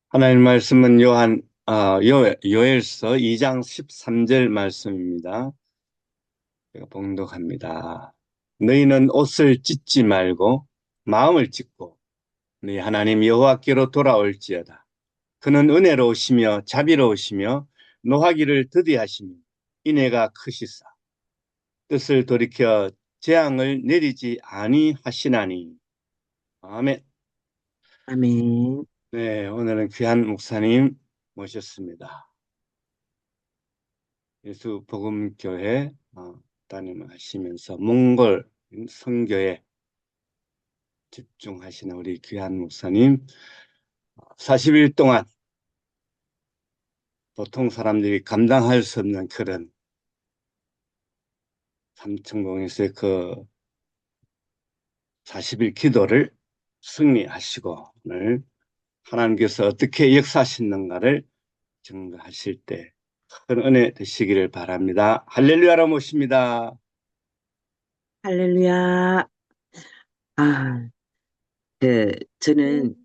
하나님 말씀은 요엘서 2장 13절 말씀입니다. 제가 봉독합니다. 너희는 옷을 찢지 말고 마음을 찢고 너희 하나님 여호와께로 돌아올지어다. 그는 은혜로우시며 자비로우시며 노하기를 더디하시며 인애가 크시사 뜻을 돌이켜 재앙을 내리지 아니하시나니. 아멘. 아멘. 네, 오늘은 귀한 목사님 모셨습니다. 예수 복음교회 담임을 하시면서 몽골 선교에 집중하시는 우리 귀한 목사님, 40일 동안 보통 사람들이 감당할 수 없는 그런 삼천공에서의 그 40일 기도를 승리하시고 오늘 하나님께서 어떻게 역사하시는가를 증거하실 때 큰 은혜 되시기를 바랍니다. 할렐루야로 모십니다. 할렐루야. 아, 저는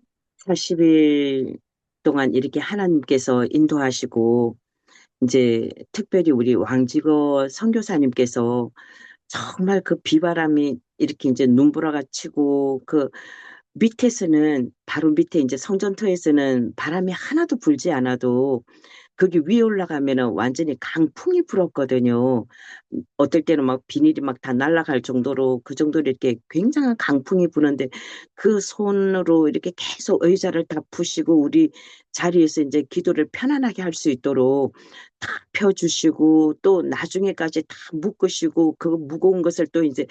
40일 동안 이렇게 하나님께서 인도하시고, 이제 특별히 우리 왕직어 선교사님께서 정말 그 비바람이 이렇게 이제 눈보라가 치고, 그 밑에서는, 바로 밑에 이제 성전터에서는 바람이 하나도 불지 않아도 거기 위에 올라가면은 완전히 강풍이 불었거든요. 어떨 때는 막 비닐이 막 다 날아갈 정도로 그 정도로 이렇게 굉장한 강풍이 부는데 그 손으로 이렇게 계속 의자를 다 푸시고 우리 자리에서 이제 기도를 편안하게 할 수 있도록 다 펴주시고 또 나중에까지 다 묶으시고 그 무거운 것을 또 이제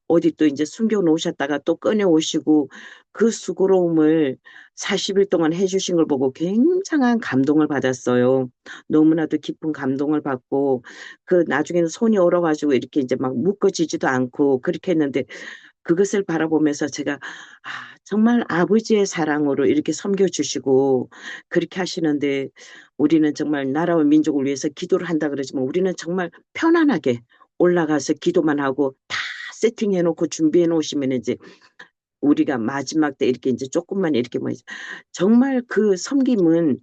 어디 또 이제 숨겨 놓으셨다가 또 꺼내 오시고 그 수고로움을 40일 동안 해주신 걸 보고 굉장한 감동을 받았어요. 너무나도 깊은 감동을 받고 그 나중에는 손이 얼어가지고 이렇게 이제 막 묶어지지도 않고 그렇게 했는데 그것을 바라보면서 제가 정말 아버지의 사랑으로 이렇게 섬겨주시고 그렇게 하시는데 우리는 정말 나라와 민족을 위해서 기도를 한다 그러지만 우리는 정말 편안하게 올라가서 기도만 하고 다 세팅해 놓고 준비해 놓으시면 이제 우리가 마지막 때 이렇게 이제 조금만 이렇게 뭐 정말 그 섬김은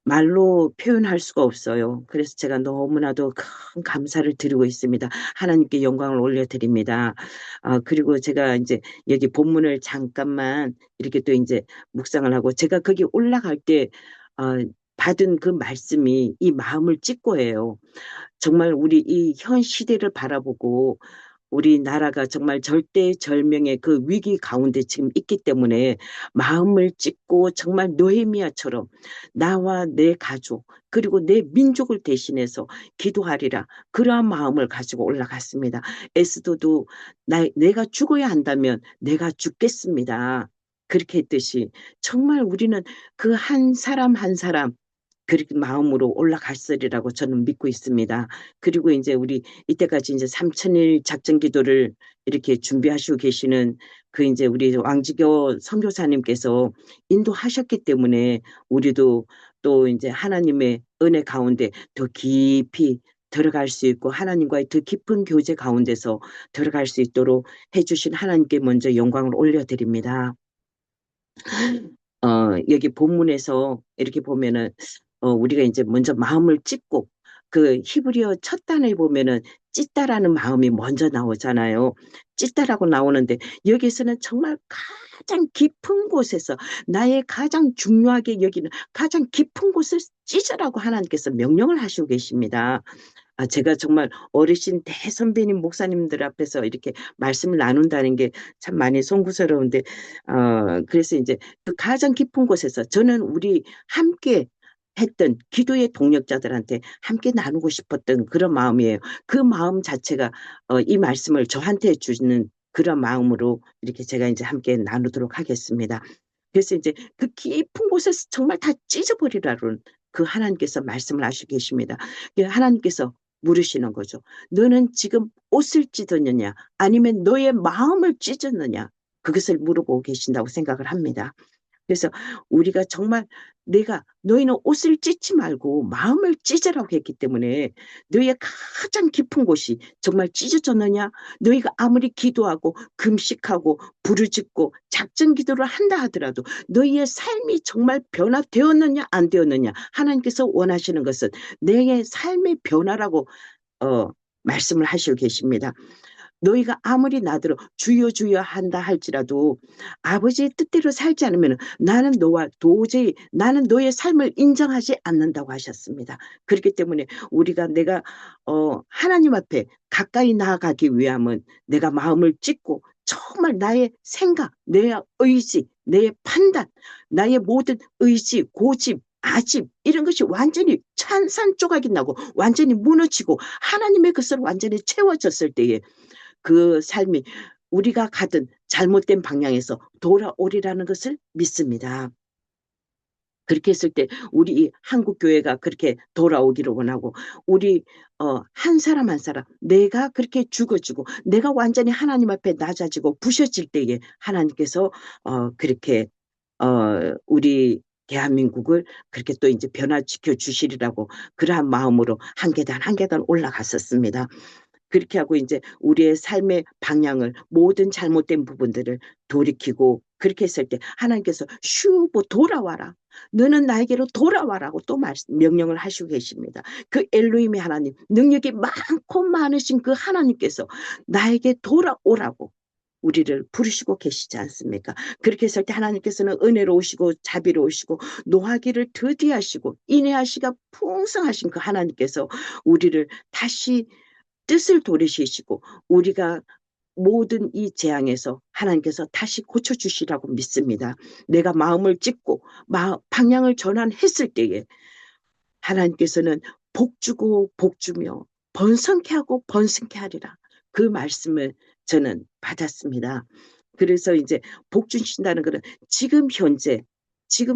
말로 표현할 수가 없어요. 그래서 제가 너무나도 큰 감사를 드리고 있습니다. 하나님께 영광을 올려드립니다. 그리고 제가 이제 여기 본문을 잠깐만 이렇게 또 이제 묵상을 하고 제가 거기 올라갈 때, 어, 받은 그 말씀이 이 마음을 찢고예요. 정말 우리 이 현 시대를 바라보고 우리나라가 정말 절대절명의 그 위기 가운데 지금 있기 때문에 마음을 찢고 정말 느헤미야처럼 나와 내 가족 그리고 내 민족을 대신해서 기도하리라 그러한 마음을 가지고 올라갔습니다. 에스더도 내가 죽어야 한다면 내가 죽겠습니다. 그렇게 했듯이 정말 우리는 그 한 사람 한 사람 그렇게 마음으로 올라갔으리라고 저는 믿고 있습니다. 그리고 이제 우리 이때까지 이제 3천일 작전 기도를 이렇게 준비하시고 계시는 그 이제 우리 왕지교 선교사님께서 인도하셨기 때문에 우리도 또 이제 하나님의 은혜 가운데 더 깊이 들어갈 수 있고 하나님과의 더 깊은 교제 가운데서 들어갈 수 있도록 해주신 하나님께 먼저 영광을 올려드립니다. 여기 본문에서 이렇게 보면은, 우리가 이제 먼저 마음을 찢고, 그 히브리어 첫 단어에 보면은 찢다라는 마음이 먼저 나오잖아요. 찢다라고 나오는데, 여기서는 정말 가장 깊은 곳에서 나의 가장 중요하게 여기는 가장 깊은 곳을 찢으라고 하나님께서 명령을 하시고 계십니다. 제가 정말 어르신 대선배님 목사님들 앞에서 이렇게 말씀을 나눈다는 게 참 많이 송구스러운데, 그래서 이제 그 가장 깊은 곳에서 저는 우리 함께 했던 기도의 동력자들한테 함께 나누고 싶었던 그런 마음이에요. 그 마음 자체가 이 말씀을 저한테 주는 그런 마음으로 이렇게 제가 이제 함께 나누도록 하겠습니다. 그래서 이제 그 깊은 곳에서 정말 다 찢어버리라는 그 하나님께서 말씀을 하시고 계십니다. 하나님께서 물으시는 거죠. 너는 지금 옷을 찢었느냐? 아니면 너의 마음을 찢었느냐? 그것을 물어보고 계신다고 생각을 합니다. 그래서 우리가 정말 내가 너희는 옷을 찢지 말고 마음을 찢으라고 했기 때문에 너희의 가장 깊은 곳이 정말 찢어졌느냐? 너희가 아무리 기도하고 금식하고 부르짖고 작정 기도를 한다 하더라도 너희의 삶이 정말 변화되었느냐 안 되었느냐? 하나님께서 원하시는 것은 내 삶의 변화라고 어, 말씀을 하시고 계십니다. 너희가 아무리 나더러 주여 주여 한다 할지라도 아버지의 뜻대로 살지 않으면 나는 너와 도저히 나는 너의 삶을 인정하지 않는다고 하셨습니다. 그렇기 때문에 우리가 내가 하나님 앞에 가까이 나아가기 위함은 내가 마음을 찢고 정말 나의 생각, 내 의지, 내 판단, 나의 모든 의지, 고집, 아집 이런 것이 완전히 산조각이 나고 완전히 무너지고 하나님의 것으로 완전히 채워졌을 때에 그 삶이 우리가 가든 잘못된 방향에서 돌아오리라는 것을 믿습니다. 그렇게 했을 때 우리 한국 교회가 그렇게 돌아오기를 원하고 우리 한 사람 한 사람 내가 그렇게 죽어지고 내가 완전히 하나님 앞에 낮아지고 부셔질 때에 하나님께서 그렇게 우리 대한민국을 그렇게 또 이제 변화시켜 주시리라고 그러한 마음으로 한 계단 한 계단 올라갔었습니다. 그렇게 하고 이제 우리의 삶의 방향을 모든 잘못된 부분들을 돌이키고 그렇게 했을 때 하나님께서 슈보 돌아와라. 너는 나에게로 돌아와라고 또 명령을 하시고 계십니다. 그 엘로힘의 하나님, 능력이 많고 많으신 그 하나님께서 나에게 돌아오라고 우리를 부르시고 계시지 않습니까? 그렇게 했을 때 하나님께서는 은혜로우시고 자비로우시고 노하기를 더디하시고 인내하시가 풍성하신 그 하나님께서 우리를 다시 뜻을 돌이키시고 우리가 모든 이 재앙에서 하나님께서 다시 고쳐주시라고 믿습니다. 내가 마음을 찢고 방향을 전환했을 때에 하나님께서는 복 주고 복 주며 번성케 하고 번성케 하리라. 그 말씀을 저는 받았습니다. 그래서 이제 복 주신다는 것은 지금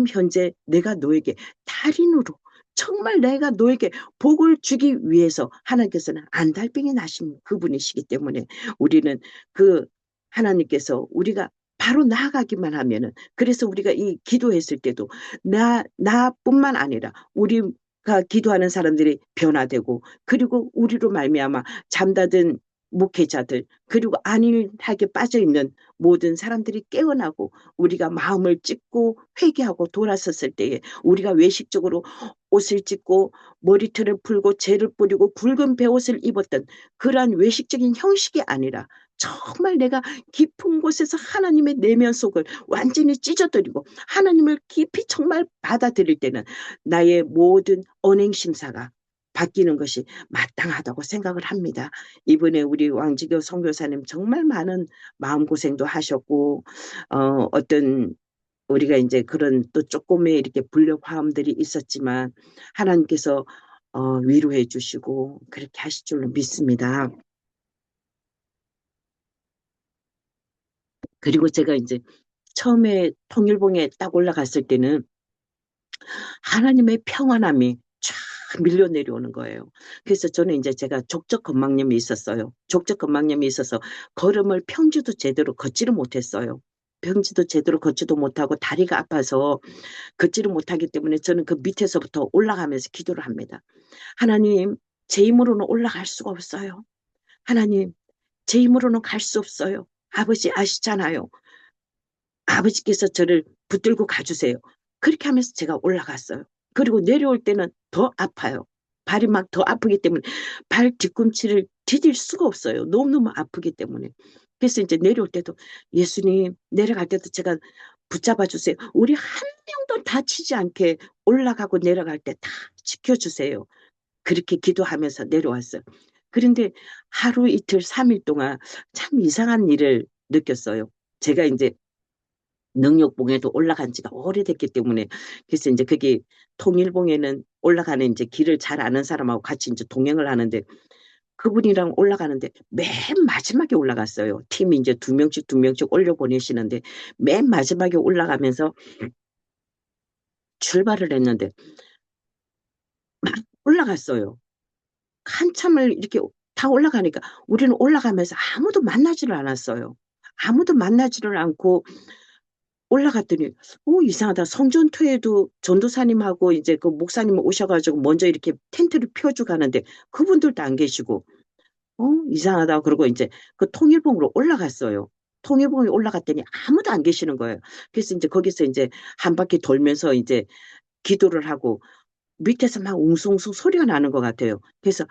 현재 내가 너에게 달인으로 정말 내가 너에게 복을 주기 위해서 하나님께서는 안달병이 나신 그분이시기 때문에 우리는 그 하나님께서 우리가 바로 나아가기만 하면은 그래서 우리가 이 기도했을 때도 나뿐만 아니라 우리가 기도하는 사람들이 변화되고 그리고 우리로 말미암아 잠다든 목회자들 그리고 안일하게 빠져있는 모든 사람들이 깨어나고 우리가 마음을 찢고 회개하고 돌아섰을 때에 우리가 외식적으로 옷을 찢고 머리털을 풀고 재를 뿌리고 굵은 베옷을 입었던 그러한 외식적인 형식이 아니라 정말 내가 깊은 곳에서 하나님의 내면 속을 완전히 찢어드리고 하나님을 깊이 정말 받아들일 때는 나의 모든 언행심사가 바뀌는 것이 마땅하다고 생각을 합니다. 이번에 우리 왕지교 선교사님 정말 많은 마음고생도 하셨고 어떤 우리가 이제 그런 또 조금의 이렇게 불협화음들이 있었지만 하나님께서 위로해 주시고 그렇게 하실 줄로 믿습니다. 그리고 제가 이제 처음에 통일봉에 딱 올라갔을 때는 하나님의 평안함이 쫙 밀려 내려오는 거예요. 그래서 저는 이제 제가 족적 건망염이 있었어요. 족적 건망염이 있어서 걸음을 평지도 제대로 걷지를 못했어요. 평지도 제대로 걷지도 못하고 다리가 아파서 걷지를 못하기 때문에 저는 그 밑에서부터 올라가면서 기도를 합니다. 하나님, 제 힘으로는 올라갈 수가 없어요. 하나님, 제 힘으로는 갈 수 없어요. 아버지 아시잖아요. 아버지께서 저를 붙들고 가주세요. 그렇게 하면서 제가 올라갔어요. 그리고 내려올 때는 더 아파요. 발이 막 더 아프기 때문에 발 뒤꿈치를 디딜 수가 없어요. 너무너무 아프기 때문에. 그래서 이제 내려올 때도 예수님 내려갈 때도 제가 붙잡아 주세요. 우리 한 명도 다치지 않게 올라가고 내려갈 때 다 지켜주세요. 그렇게 기도하면서 내려왔어요. 그런데 하루 이틀 3일 동안 참 이상한 일을 느꼈어요. 제가 이제 능력봉에도 올라간 지가 오래됐기 때문에 그래서 이제 그게 통일봉에는 올라가는 이제 길을 잘 아는 사람하고 같이 이제 동행을 하는데 그분이랑 올라가는데 맨 마지막에 올라갔어요. 팀이 이제 두 명씩 올려 보내시는데 맨 마지막에 올라가면서 출발을 했는데 막 올라갔어요. 한참을 이렇게 다 올라가니까 우리는 올라가면서 아무도 만나지를 않았어요. 아무도 만나지를 않고 올라갔더니, 이상하다. 성전토에도 전도사님하고 이제 그 목사님 오셔가지고 먼저 이렇게 텐트를 펴주고 가는데 그분들도 안 계시고, 이상하다. 그러고 이제 그 통일봉으로 올라갔어요. 통일봉에 올라갔더니 아무도 안 계시는 거예요. 그래서 이제 거기서 이제 한 바퀴 돌면서 이제 기도를 하고 밑에서 막 웅숭웅숭 소리가 나는 것 같아요. 그래서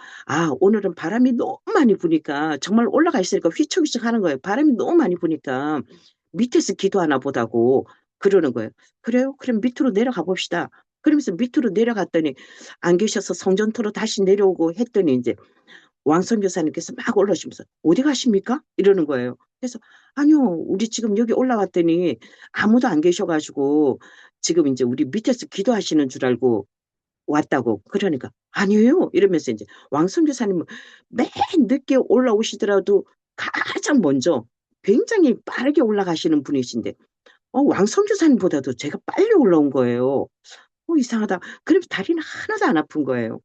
오늘은 바람이 너무 많이 부니까 정말 올라가 있으니까 휘청휘청 하는 거예요. 바람이 너무 많이 부니까 밑에서 기도하나 보다고 그러는 거예요. 그래요? 그럼 밑으로 내려가 봅시다. 그러면서 밑으로 내려갔더니 안 계셔서 성전토로 다시 내려오고 했더니 이제 왕선 교사님께서 막 올라오시면서 어디 가십니까? 이러는 거예요. 그래서 아니요, 우리 지금 여기 올라왔더니 아무도 안 계셔가지고 지금 이제 우리 밑에서 기도하시는 줄 알고 왔다고. 그러니까 아니에요. 이러면서 이제 왕선 교사님은 맨 늦게 올라오시더라도 가장 먼저 굉장히 빠르게 올라가시는 분이신데 왕선 교사님보다도 제가 빨리 올라온 거예요. 이상하다. 그러면서 다리는 하나도 안 아픈 거예요.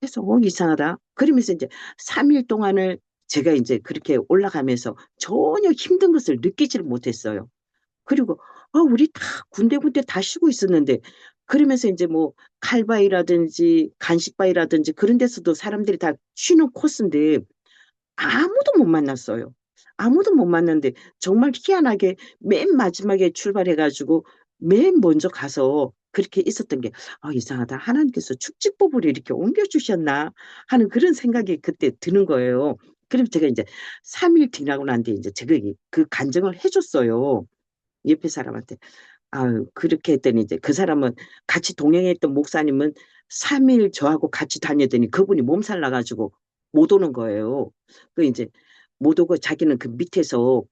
그래서 이상하다. 그러면서 이제 3일 동안을 제가 이제 그렇게 올라가면서 전혀 힘든 것을 느끼지를 못했어요. 그리고 우리 다 군데군데 다 쉬고 있었는데 그러면서 이제 뭐 칼바위라든지 간식바위라든지 그런 데서도 사람들이 다 쉬는 코스인데 아무도 못 만났어요. 아무도 못 만났는데 정말 희한하게 맨 마지막에 출발해가지고 맨 먼저 가서 그렇게 있었던 게 이상하다. 하나님께서 축지법을 이렇게 옮겨주셨나 하는 그런 생각이 그때 드는 거예요. 그럼 제가 이제 3일 지나고 난 뒤에 이제 제가 그 간증을 해줬어요. 옆에 사람한테. 그렇게 했더니 이제 그 사람은 같이 동행했던 목사님은 3일 저하고 같이 다녔더니 그분이 몸살 나가지고 못 오는 거예요. 그 이제 못 오고 자기는 그 밑에서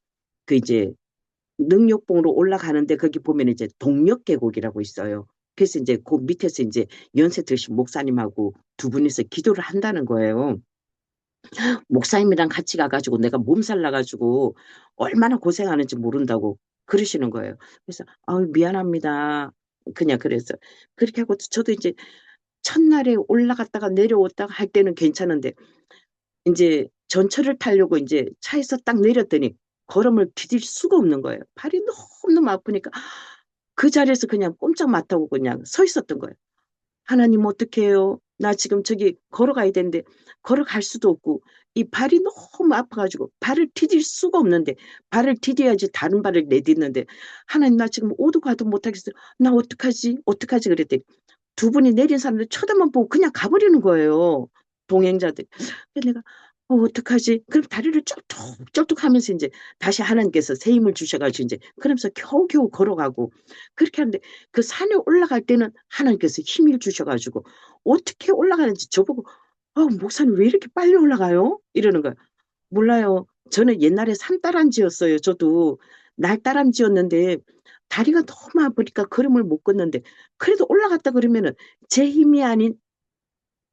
그 이제 능력봉으로 올라가는데 거기 보면 이제 동력계곡이라고 있어요. 그래서 이제 그 밑에서 이제 연세 드신 목사님하고 두 분이서 기도를 한다는 거예요. 목사님이랑 같이 가가지고 내가 몸살 나가지고 얼마나 고생하는지 모른다고 그러시는 거예요. 그래서 미안합니다. 그냥 그래서 그렇게 하고 저도 이제 첫날에 올라갔다가 내려왔다가 할 때는 괜찮은데 이제 전철을 타려고 이제 차에서 딱 내렸더니 걸음을 디딜 수가 없는 거예요. 발이 너무너무 아프니까 그 자리에서 그냥 꼼짝 못하고 그냥 서 있었던 거예요. 하나님 어떡해요? 나 지금 저기 걸어가야 되는데 걸어갈 수도 없고 이 발이 너무 아파가지고 발을 디딜 수가 없는데 발을 디뎌야지 다른 발을 내딛는데 하나님 나 지금 오도 가도 못하겠어요. 나 어떡하지? 어떡하지? 그랬더니 두 분이 내린 사람들 쳐다만 보고 그냥 가버리는 거예요. 동행자들. 그래서 내가 어떡하지? 그럼 다리를 쩔뚝쩔뚝 하면서 이제 다시 하나님께서 새 힘을 주셔가지고 이제 그러면서 겨우겨우 걸어가고 그렇게 하는데 그 산에 올라갈 때는 하나님께서 힘을 주셔가지고 어떻게 올라가는지 저보고 목사님 왜 이렇게 빨리 올라가요? 이러는 거예요. 몰라요. 저는 옛날에 산따람쥐였어요. 저도 날따람쥐였는데 다리가 너무 아프니까 걸음을 못 걷는데 그래도 올라갔다 그러면은 제 힘이 아닌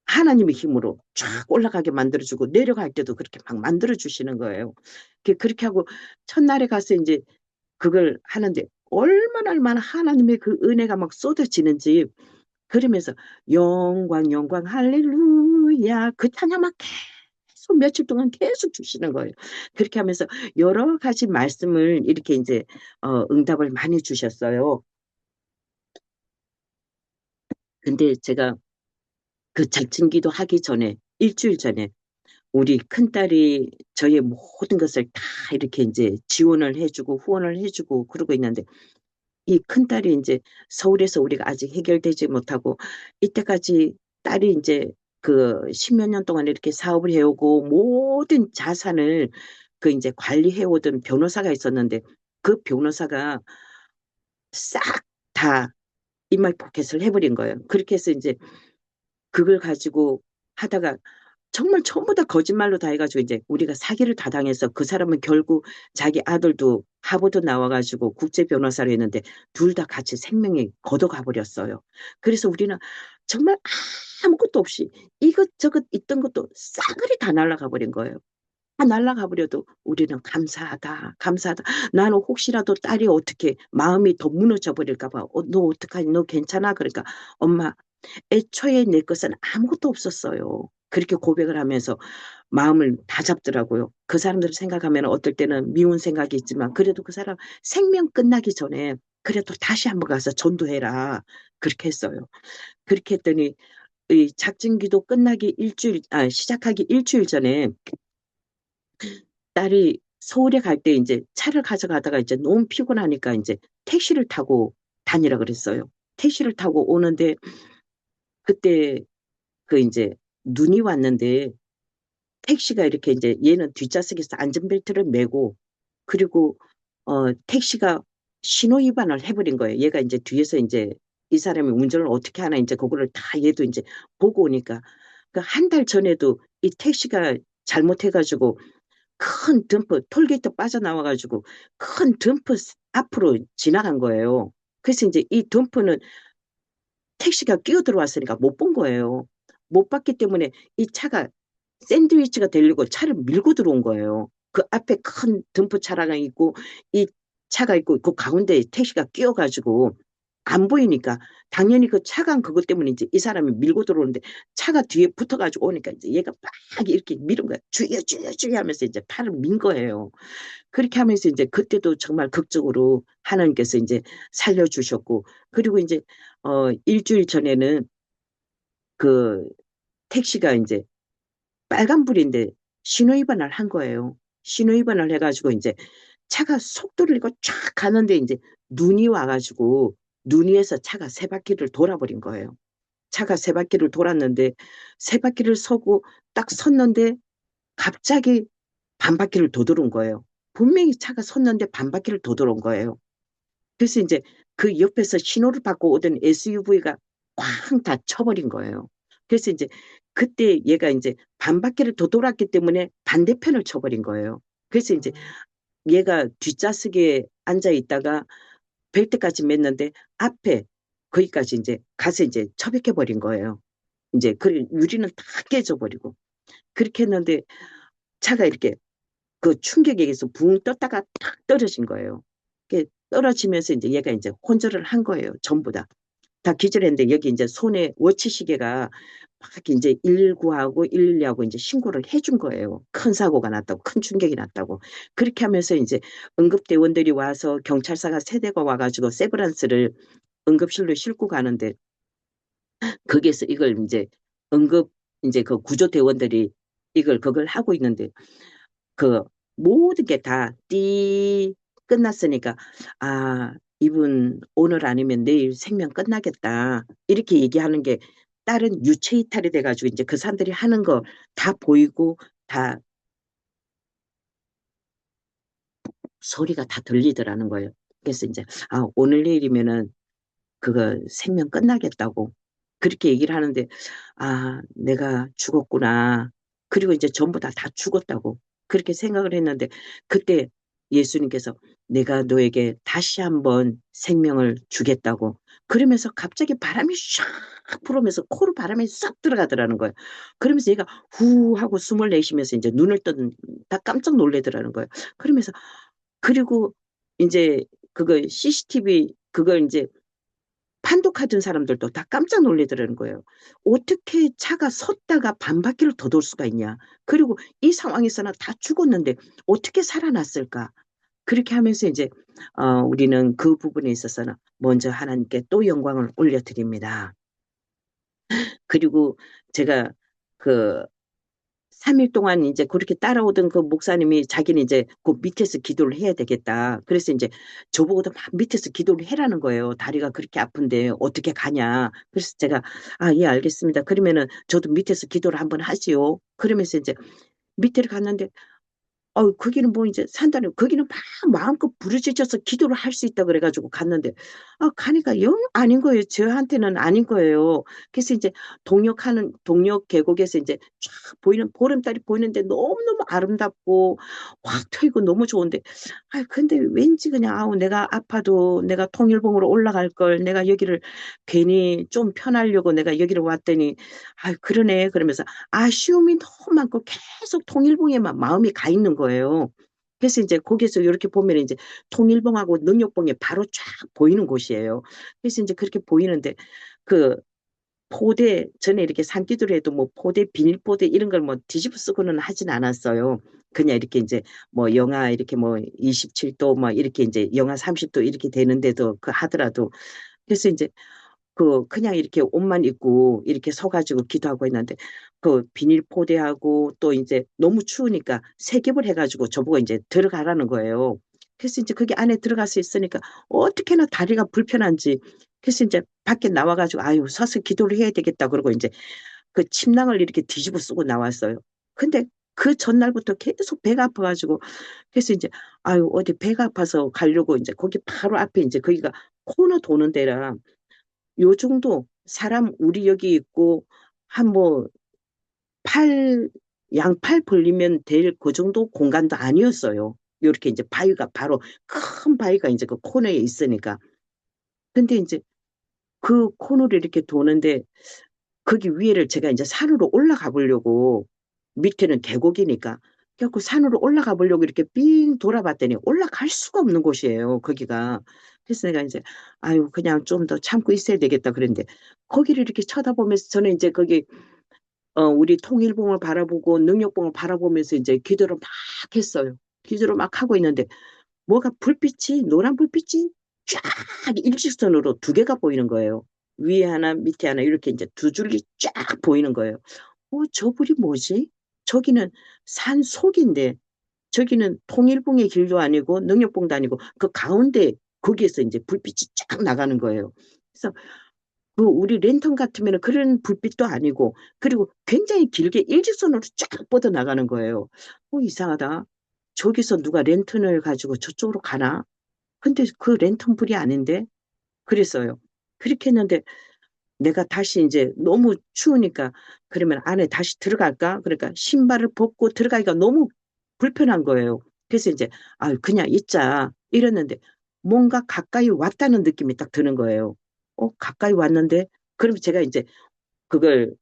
하나님의 힘으로 쫙 올라가게 만들어주고 내려갈 때도 그렇게 막 만들어주시는 거예요. 그렇게 하고 첫날에 가서 이제 그걸 하는데 얼마나 하나님의 그 은혜가 막 쏟아지는지 그러면서 영광 영광 할렐루야 그 찬양만 계속 며칠 동안 계속 주시는 거예요. 그렇게 하면서 여러 가지 말씀을 이렇게 이제 응답을 많이 주셨어요. 근데 제가 그 자칭기도 하기 전에 일주일 전에 우리 큰딸이 저의 모든 것을 다 이렇게 이제 지원을 해주고 후원을 해주고 그러고 있는데 이 큰딸이 이제 서울에서 우리가 아직 해결되지 못하고 이때까지 딸이 이제 그 십몇 년 동안 이렇게 사업을 해오고 모든 자산을 그 이제 관리해오던 변호사가 있었는데 그 변호사가 싹 다 이마이 포켓을 해버린 거예요. 그렇게 해서 이제 그걸 가지고 하다가 정말 전부 다 거짓말로 다 해가지고 이제 우리가 사기를 다 당해서 그 사람은 결국 자기 아들도 하버드 나와가지고 국제 변호사를 했는데 둘 다 같이 생명이 걷어가 버렸어요. 그래서 우리는 정말 아무것도 없이 이것저것 있던 것도 싸그리 다 날아가 버린 거예요. 다 날아가 버려도 우리는 감사하다, 감사하다. 나는 혹시라도 딸이 어떻게 마음이 더 무너져 버릴까 봐. 너 어떡하니? 너 괜찮아? 그러니까 엄마 애초에 내 것은 아무것도 없었어요. 그렇게 고백을 하면서 마음을 다 잡더라고요. 그 사람들을 생각하면 어떨 때는 미운 생각이 있지만 그래도 그 사람 생명 끝나기 전에 그래도 다시 한번 가서 전도해라. 그렇게 했어요. 그렇게 했더니 이 작진기도 시작하기 일주일 전에 딸이 서울에 갈 때 이제 차를 가져가다가 이제 너무 피곤하니까 이제 택시를 타고 다니라 그랬어요. 택시를 타고 오는데 그때 그 이제 눈이 왔는데 택시가 이렇게 이제 얘는 뒷좌석에서 안전벨트를 매고 그리고 택시가 신호 위반을 해버린 거예요. 얘가 이제 뒤에서 이제 이 사람이 운전을 어떻게 하나 이제 그거를 다 얘도 이제 보고 오니까 그 한 달 전에도 이 택시가 잘못해가지고 큰 덤프 톨게이트 빠져나와가지고 큰 덤프 앞으로 지나간 거예요. 그래서 이제 이 덤프는 택시가 끼어 들어왔으니까 못 본 거예요. 못 봤기 때문에 이 차가 샌드위치가 되려고 차를 밀고 들어온 거예요. 그 앞에 큰 덤프 차량이 있고 이 차가 있고 그 가운데 택시가 끼어가지고 안 보이니까 당연히 그 차간 그것 때문에 이제 이 사람이 밀고 들어오는데 차가 뒤에 붙어가지고 오니까 이제 얘가 막 이렇게 밀은 거야. 주여 주여 주여 하면서 이제 팔을 민 거예요. 그렇게 하면서 이제 그때도 정말 극적으로 하나님께서 이제 살려주셨고 그리고 이제 일주일 전에는 그 택시가 이제 빨간불인데 신호위반을 한 거예요. 신호위반을 해가지고 이제 차가 속도를 내고 쫙 가는데 이제 눈이 와가지고 눈 위에서 차가 세 바퀴를 돌아버린 거예요. 차가 세 바퀴를 돌았는데 세 바퀴를 서고 딱 섰는데 갑자기 반 바퀴를 더 돌은 거예요. 분명히 차가 섰는데 반 바퀴를 더 돌은 거예요. 그래서 이제 그 옆에서 신호를 받고 오던 SUV가 쾅 다 쳐버린 거예요. 그래서 이제 그때 얘가 이제 반바퀴를 더 돌았기 때문에 반대편을 쳐버린 거예요. 그래서 이제 얘가 뒷좌석에 앉아 있다가 벨트까지 맸는데 앞에 거기까지 이제 가서 이제 처박혀 버린 거예요. 이제 그 유리는 다 깨져버리고 그렇게 했는데 차가 이렇게 그 충격에 의해서 붕 떴다가 탁 떨어진 거예요. 떨어지면서 이제 얘가 이제 혼절을 한 거예요. 전부 다. 다 기절했는데 여기 이제 손에 워치 시계가 막 이제 119하고 112하고 이제 신고를 해준 거예요. 큰 사고가 났다고, 큰 충격이 났다고. 그렇게 하면서 이제 응급대원들이 와서 경찰서가 세대가 와가지고 세브란스를 응급실로 싣고 가는데 거기에서 이걸 이제 응급 이제 그 구조대원들이 그걸 하고 있는데 그 모든 게 다 띠 끝났으니까 아 이분 오늘 아니면 내일 생명 끝나겠다 이렇게 얘기하는 게 다른 유체 이탈이 돼가지고 이제 그 사람들이 하는 거 다 보이고 다 소리가 다 들리더라는 거예요. 그래서 이제 아 오늘 내일이면은 그거 생명 끝나겠다고 그렇게 얘기를 하는데 아 내가 죽었구나. 그리고 이제 전부 다 죽었다고 그렇게 생각을 했는데 그때 예수님께서 내가 너에게 다시 한번 생명을 주겠다고 그러면서 갑자기 바람이 샥 불으면서 코로 바람이 싹 들어가더라는 거예요. 그러면서 얘가 후 하고 숨을 내쉬면서 이제 눈을 다 깜짝 놀래더라는 거예요. 그러면서 그리고 이제 그거 CCTV 그걸 이제 판독하던 사람들도 다 깜짝 놀래더라는 거예요. 어떻게 차가 섰다가 반바퀴를 더 돌 수가 있냐. 그리고 이 상황에서는 다 죽었는데 어떻게 살아났을까. 그렇게 하면서 이제 우리는 그 부분에 있어서는 먼저 하나님께 또 영광을 올려드립니다. 그리고 제가 그 3일 동안 이제 그렇게 따라오던 그 목사님이 자기는 이제 그 밑에서 기도를 해야 되겠다. 그래서 이제 저보고도 막 밑에서 기도를 해라는 거예요. 다리가 그렇게 아픈데 어떻게 가냐. 그래서 제가 아, 예, 알겠습니다. 그러면은 저도 밑에서 기도를 한번 하지요. 그러면서 이제 밑에를 갔는데 거기는 뭐 이제 산다니, 거기는 막 마음껏 부르짖어서 기도를 할 수 있다 그래가지고 갔는데, 가니까 영 아닌 거예요. 저한테는 아닌 거예요. 그래서 이제 동력 계곡에서 이제 쫙 보이는, 보름달이 보이는데 너무너무 아름답고 확 트이고 너무 좋은데, 근데 왠지 그냥, 내가 아파도 내가 통일봉으로 올라갈 걸, 내가 여기를 괜히 좀 편하려고 내가 여기를 왔더니, 그러네. 그러면서 아쉬움이 너무 많고 계속 통일봉에만 마음이 가 있는 거예요. 그래서 이제 거기서 이렇게 보면 이제 통일봉하고 능력봉이 바로 쫙 보이는 곳이에요. 그래서 이제 그렇게 보이는데 그 포대 전에 이렇게 산기도를 해도 뭐 포대 비닐포대 이런 걸 뭐 뒤집어 쓰고는 하진 않았어요. 그냥 이렇게 이제 뭐 영하 이렇게 뭐 27도 뭐 이렇게 이제 영하 30도 이렇게 되는데도 그 하더라도 그래서 이제 그 그냥 이렇게 옷만 입고 이렇게 서가지고 기도하고 있는데 그 비닐 포대하고 또 이제 너무 추우니까 세겹을 해가지고 저보고 이제 들어가라는 거예요. 그래서 이제 거기 안에 들어가서 있으니까 어떻게나 다리가 불편한지 그래서 이제 밖에 나와가지고 아유 서서 기도를 해야 되겠다 그러고 이제 그 침낭을 이렇게 뒤집어 쓰고 나왔어요. 근데 그 전날부터 계속 배가 아파가지고 그래서 이제 아유 어디 배가 아파서 가려고 이제 거기 바로 앞에 이제 거기가 코너 도는 데라 요 정도 사람 우리 여기 있고 한 뭐 팔, 양팔 벌리면 될 그 정도 공간도 아니었어요. 요렇게 이제 바위가 바로 큰 바위가 이제 그 코너에 있으니까. 근데 이제 그 코너를 이렇게 도는데 거기 위에를 제가 이제 산으로 올라가 보려고 밑에는 계곡이니까 그래갖고 산으로 올라가 보려고 이렇게 삥 돌아봤더니 올라갈 수가 없는 곳이에요. 거기가. 그래서 내가 이제 아유 그냥 좀 더 참고 있어야 되겠다 그랬는데 거기를 이렇게 쳐다보면서 저는 이제 거기 우리 통일봉을 바라보고 능력봉을 바라보면서 이제 기도를 막 했어요. 기도를 막 하고 있는데 뭐가 불빛이 노란 불빛이 쫙 일직선으로 두 개가 보이는 거예요. 위에 하나 밑에 하나 이렇게 이제 두 줄이 쫙 보이는 거예요. 저 불이 뭐지? 저기는 산 속인데 저기는 통일봉의 길도 아니고 능력봉도 아니고 그 가운데 거기에서 이제 불빛이 쫙 나가는 거예요. 그래서 그 우리 랜턴 같으면 그런 불빛도 아니고 그리고 굉장히 길게 일직선으로 쫙 뻗어 나가는 거예요. 이상하다. 저기서 누가 랜턴을 가지고 저쪽으로 가나? 근데 그 랜턴 불이 아닌데? 그랬어요. 그렇게 했는데 내가 다시 이제 너무 추우니까 그러면 안에 다시 들어갈까? 그러니까 신발을 벗고 들어가기가 너무 불편한 거예요. 그래서 이제 그냥 있자 이랬는데 뭔가 가까이 왔다는 느낌이 딱 드는 거예요. 가까이 왔는데 그럼 제가 이제 그걸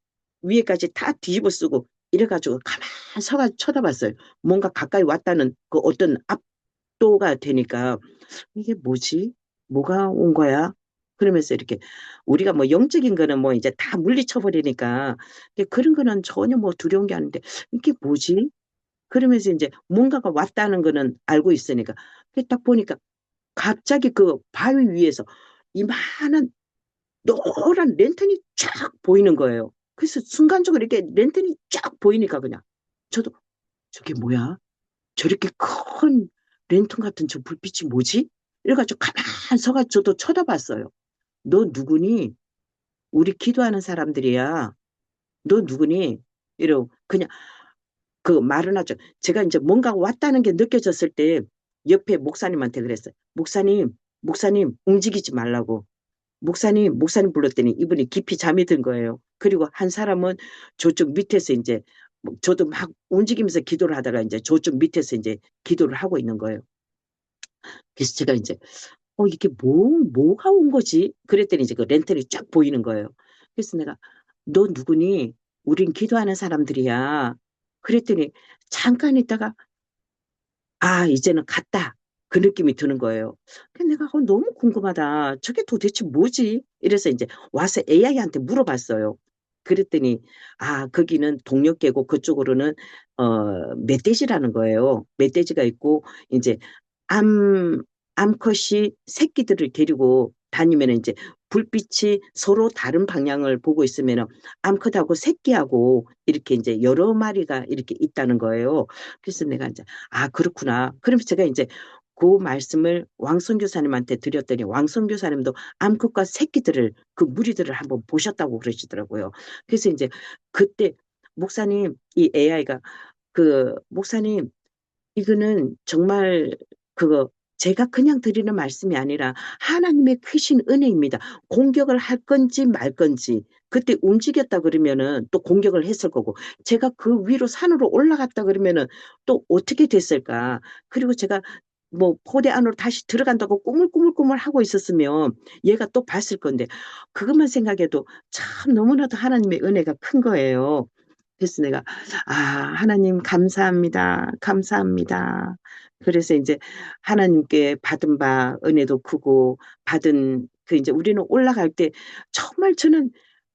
위에까지 다 뒤집어 쓰고 이래가지고 가만 서가 쳐다봤어요. 뭔가 가까이 왔다는 그 어떤 압도가 되니까 이게 뭐지? 뭐가 온 거야? 그러면서 이렇게 우리가 뭐 영적인 거는 뭐 이제 다 물리쳐 버리니까 그런 거는 전혀 뭐 두려운 게 아닌데 이게 뭐지? 그러면서 이제 뭔가가 왔다는 거는 알고 있으니까 딱 보니까 갑자기 그 바위 위에서 이만한 노란 랜턴이 쫙 보이는 거예요. 그래서 순간적으로 이렇게 랜턴이 쫙 보이니까 그냥 저도 저게 뭐야? 저렇게 큰 랜턴 같은 저 불빛이 뭐지? 이래가지고 가만 서가지고 저도 쳐다봤어요. 너 누구니? 우리 기도하는 사람들이야. 너 누구니? 이러고 그냥 그 말은 하죠. 제가 이제 뭔가 왔다는 게 느껴졌을 때 옆에 목사님한테 그랬어요. 목사님 움직이지 말라고. 목사님 불렀더니 이분이 깊이 잠이 든 거예요. 그리고 한 사람은 저쪽 밑에서 이제 저도 막 움직이면서 기도를 하다가 이제 저쪽 밑에서 이제 기도를 하고 있는 거예요. 그래서 제가 이제 이게 뭐가 온 거지? 그랬더니 이제 그 렌털이 쫙 보이는 거예요. 그래서 내가 너 누구니? 우린 기도하는 사람들이야. 그랬더니 잠깐 있다가 이제는 갔다. 그 느낌이 드는 거예요. 그래서 내가 너무 궁금하다. 저게 도대체 뭐지? 이래서 이제 와서 AI한테 물어봤어요. 그랬더니 거기는 동력계고 그쪽으로는 멧돼지라는 거예요. 멧돼지가 있고 이제 암 암컷이 새끼들을 데리고 다니면 이제 불빛이 서로 다른 방향을 보고 있으면 암컷하고 새끼하고 이렇게 이제 여러 마리가 이렇게 있다는 거예요. 그래서 내가 이제 그렇구나. 그러면서 제가 이제 그 말씀을 왕성교사님한테 드렸더니 왕성교사님도 암컷과 새끼들을 그 무리들을 한번 보셨다고 그러시더라고요. 그래서 이제 그때 목사님 이 AI가 목사님 이거는 정말 그거 제가 그냥 드리는 말씀이 아니라 하나님의 크신 은혜입니다. 공격을 할 건지 말 건지 그때 움직였다 그러면은 또 공격을 했을 거고 제가 그 위로 산으로 올라갔다 그러면은 또 어떻게 됐을까? 그리고 제가 뭐 포대 안으로 다시 들어간다고 꾸물꾸물꾸물 하고 있었으면 얘가 또 봤을 건데 그것만 생각해도 참 너무나도 하나님의 은혜가 큰 거예요. 그래서 내가 하나님 감사합니다. 감사합니다. 그래서 이제 하나님께 받은 바 은혜도 크고 받은 그 이제 우리는 올라갈 때 정말 저는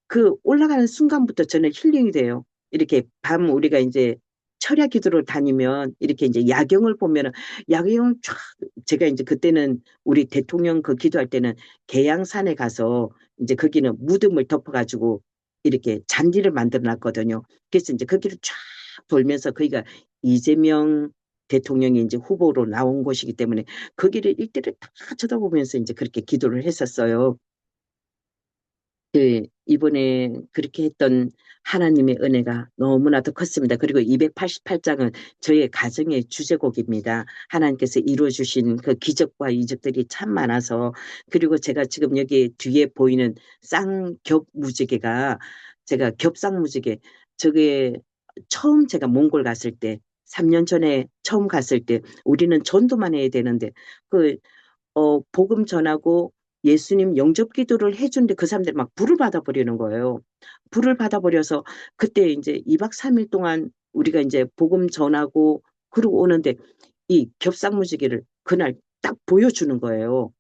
그 올라가는 순간부터 저는 힐링이 돼요. 이렇게 밤 우리가 이제 철야 기도를 다니면 이렇게 이제 야경을 보면은 야경 쫙 제가 이제 그때는 우리 대통령 그 기도할 때는 계양산에 가서 이제 거기는 무덤을 덮어가지고 이렇게 잔디를 만들어 놨거든요. 그래서 이제 거기를 쫙 돌면서 거기가 이재명 대통령이 이제 후보로 나온 곳이기 때문에 거기를 일대를 다 쳐다보면서 이제 그렇게 기도를 했었어요. 예, 이번에 그렇게 했던 하나님의 은혜가 너무나도 컸습니다. 그리고 288장은 저의 가정의 주제곡입니다. 하나님께서 이루어주신 그 기적과 이적들이 참 많아서, 그리고 제가 지금 여기 뒤에 보이는 쌍겹 무지개가, 제가 겹쌍무지개, 저게 처음 제가 몽골 갔을 때, 3년 전에 처음 갔을 때, 우리는 전도만 해야 되는데, 그 복음 전하고 예수님 영접 기도를 해주는데 그 사람들이 막 불을 받아버리는 거예요. 불을 받아버려서 그때 이제 2박 3일 동안 우리가 이제 복음 전하고 그러고 오는데 이 겹상무지개를 그날 딱 보여주는 거예요.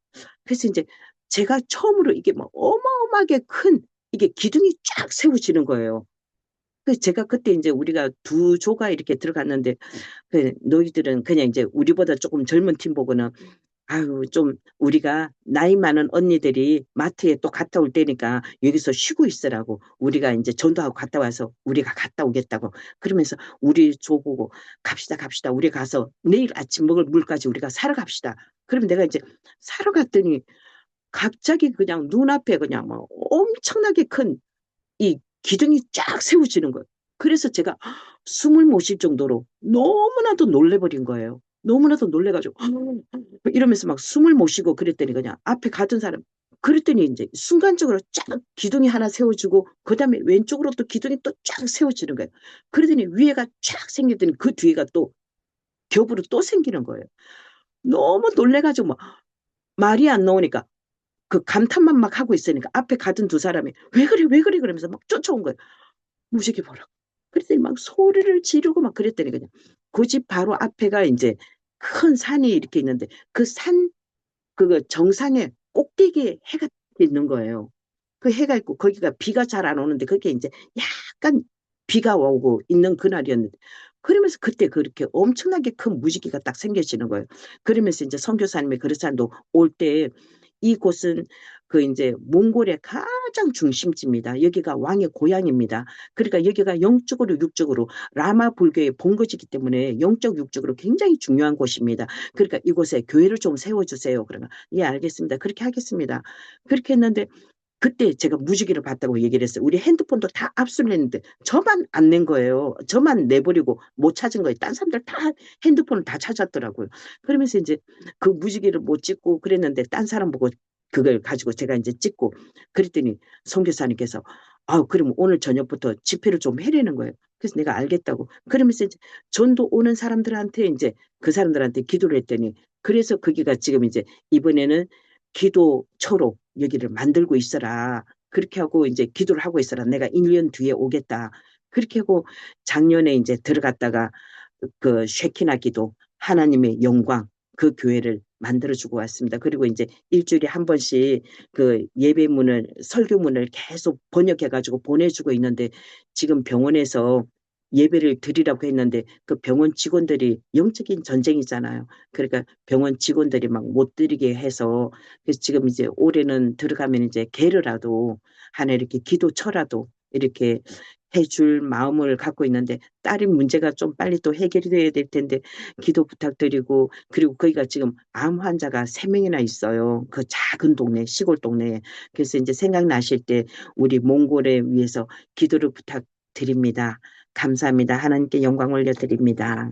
그래서 이제 제가 처음으로 이게 막 어마어마하게 큰 이게 기둥이 쫙 세워지는 거예요. 그래서 제가 그때 이제 우리가 두 조가 이렇게 들어갔는데 너희들은 그냥 이제 우리보다 조금 젊은 팀 보고는 아유, 좀, 우리가 나이 많은 언니들이 마트에 또 갔다 올 때니까 여기서 쉬고 있으라고. 우리가 이제 전도하고 갔다 와서 우리가 갔다 오겠다고. 그러면서 우리 조보고 갑시다, 갑시다. 우리 가서 내일 아침 먹을 물까지 우리가 사러 갑시다. 그러면 내가 이제 사러 갔더니 갑자기 그냥 눈앞에 그냥 뭐 엄청나게 큰 이 기둥이 쫙 세워지는 거예요. 그래서 제가 숨을 못 쉴 정도로 너무나도 놀래버린 거예요. 너무나도 놀래가지고 이러면서 막 숨을 못 쉬고 그랬더니 그냥 앞에 가던 사람 그랬더니 이제 순간적으로 쫙 기둥이 하나 세워지고 그다음에 왼쪽으로 또 기둥이 또 쫙 세워지는 거예요. 그러더니 위에가 쫙 생기더니 그 뒤에가 또 겹으로 또 생기는 거예요. 너무 놀래가지고 막 말이 안 나오니까 그 감탄만 막 하고 있으니까 앞에 가던 두 사람이 왜 그래 왜 그래 그러면서 막 쫓아온 거예요. 무지개 보라고. 그랬더니 막 소리를 지르고 막 그랬더니 그냥 그 집 바로 앞에가 이제 큰 산이 이렇게 있는데 그 산 그거 정상에 꼭대기에 해가 있는 거예요. 그 해가 있고 거기가 비가 잘 안 오는데 그게 이제 약간 비가 오고 있는 그날이었는데 그러면서 그때 그렇게 엄청나게 큰 무지개가 딱 생겨지는 거예요. 그러면서 이제 선교사님이 그렇잖아도 올 때 이곳은 그 이제 몽골의 가장 중심지입니다. 여기가 왕의 고향입니다. 그러니까 여기가 영적으로 육적으로 라마 불교의 본거지이기 때문에 영적 육적으로 굉장히 중요한 곳입니다. 그러니까 이곳에 교회를 좀 세워주세요. 그러면 예 알겠습니다. 그렇게 하겠습니다. 그렇게 했는데 그때 제가 무지개를 봤다고 얘기를 했어요. 우리 핸드폰도 다 압수를 했는데 저만 안 낸 거예요. 저만 내버리고 못 찾은 거예요. 딴 사람들 다 핸드폰을 다 찾았더라고요. 그러면서 이제 그 무지개를 못 찍고 그랬는데 딴 사람 보고 그걸 가지고 제가 이제 찍고 그랬더니 선교사님께서 그럼 오늘 저녁부터 집회를 좀 해라는 거예요. 그래서 내가 알겠다고. 그러면서 이제 전도 오는 사람들한테 이제 그 사람들한테 기도를 했더니 그래서 거기가 지금 이제 이번에는 기도처로 여기를 만들고 있어라. 그렇게 하고 이제 기도를 하고 있어라. 내가 1년 뒤에 오겠다. 그렇게 하고 작년에 이제 들어갔다가 그 쉐키나 기도, 하나님의 영광, 그 교회를 만들어주고 왔습니다. 그리고 이제 일주일에 한 번씩 그 예배문을, 설교문을 계속 번역해가지고 보내주고 있는데 지금 병원에서 예배를 드리라고 했는데 그 병원 직원들이 영적인 전쟁이잖아요. 그러니까 병원 직원들이 막 못 드리게 해서 그래서 지금 이제 올해는 들어가면 이제 개르라도 하나 이렇게 기도처라도 이렇게 해줄 마음을 갖고 있는데 딸이 문제가 좀 빨리 또 해결이 돼야 될 텐데 기도 부탁드리고 그리고 거기가 지금 암 환자가 3명이나 있어요. 그 작은 동네 시골 동네에. 그래서 이제 생각나실 때 우리 몽골에 위해서 기도를 부탁드립니다. 감사합니다. 하나님께 영광 올려드립니다.